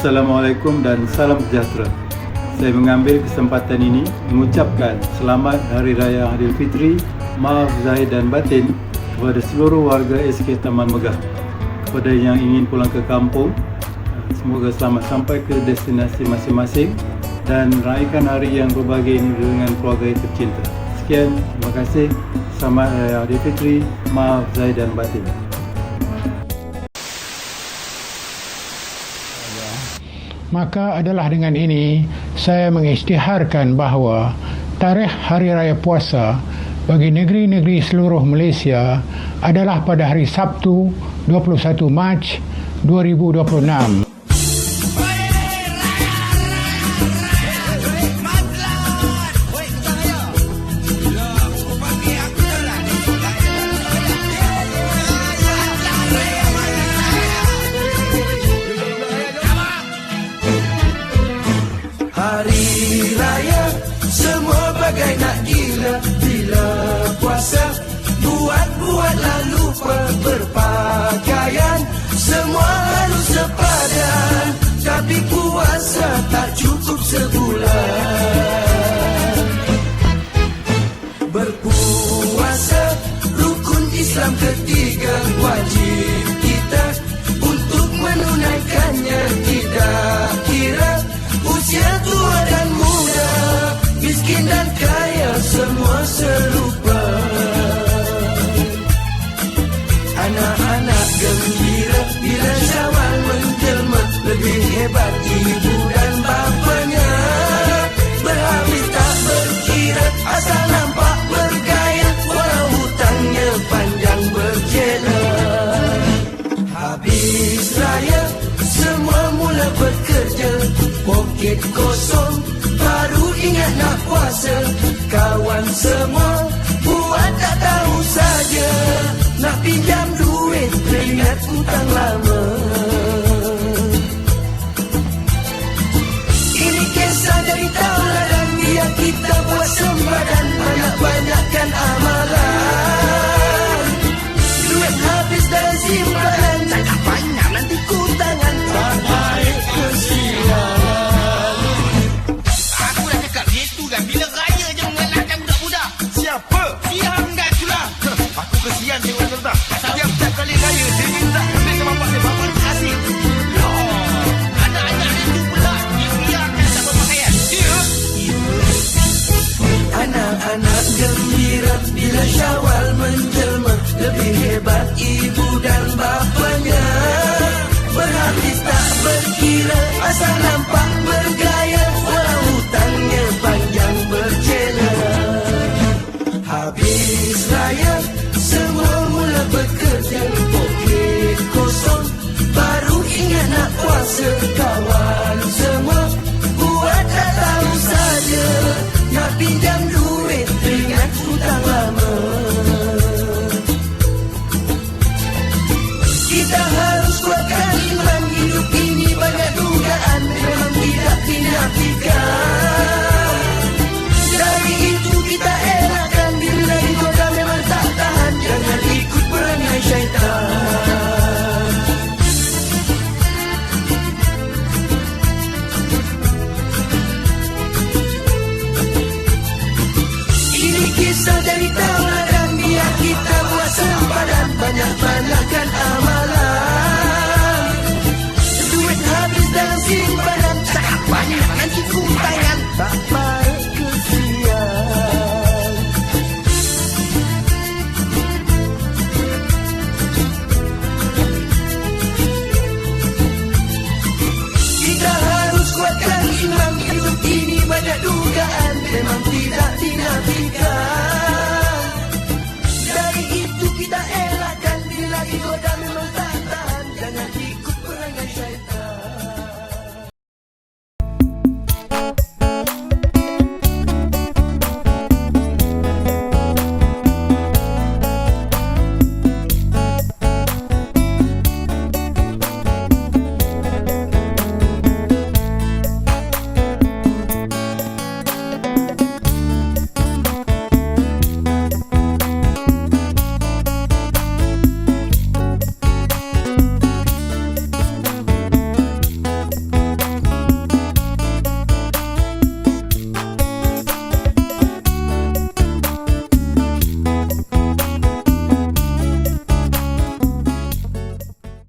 Assalamualaikum dan salam sejahtera. Saya mengambil kesempatan ini mengucapkan selamat Hari Raya Aidilfitri, maaf zahir dan batin kepada seluruh warga SK Taman Megah. Kepada yang ingin pulang ke kampung, semoga selamat sampai ke destinasi masing-masing dan raihkan hari yang berbahagia ini dengan keluarga yang tercinta. Sekian, terima kasih. Selamat Raya Aidilfitri, maaf zahir dan batin. Maka adalah dengan ini saya mengisytiharkan bahawa tarikh Hari Raya Puasa bagi negeri-negeri seluruh Malaysia adalah pada hari Sabtu 21 Mac 2026. Hari Raya semua bagai nak gila. Bila puasa buat lalu berpakaian, semua harus sepadan. Tapi puasa tak cukup sebulan. Berpuasa rukun Islam ketiga, wajib kita untuk menunaikannya. Tidak kira usia tua dan muda, miskin dan kaya, semua serupa. Anak-anak gembira bila Syawal menjelma, lebih hebat ibu dan bapanya. Berhabis tak berkira, asal nampak bergaya, walau hutangnya panjang berjela. Habis raya semua mula bekerja, poket kosong baru ingat nak puasa. Kawan semua buat tak tahu saja, nak pinjam duit teringat hutang lama. Ini kisah dari taulah dan biar kita buat sempadan, banyak-banyakkan amalan. Duit habis dari simpanan, cakap banyak nanti kutangan, tak baik kesian. Aku dah cakap gitu kan, bila raya je mengalahkan budak-budak. Siapa? Siang dah itulah. Aku kesian tengok tuan-tuan. Setiap kali raya dia minta ambil ke bapak dia, bapak dia kasih. Anak-anak dia tu pula dibiarkan tak berpakaian. Ya? Anak-anak gembira bila Syawal menjelma, lebih hebat ibu dan bapanya. Berhabis tak berkira, asal nampak bergaya, walau hutangnya panjang berjela. Habis raya semua mula bekerja, poket kosong baru ingat nak puasa. Kawan semua buat tak tahu saja, nak pinjam duit ingat hutang lama. Kita harus kuatkan iman, hidup ini banyak dugaan, memang tidak dinafikan. Dari itu kita elakkan, bila digoda memang tak tahan, jangan ikut perangai syaitan. Ini kisah dari tauladan, biar kita buat sempadan, banyak-banyakkan amalan. Duit habis dalam simpanan, cakap banyak nanti kutangan, tak baik kesian. Kita harus kuatkan iman, hidup ini banyak dugaan, memang tidak dinafikan.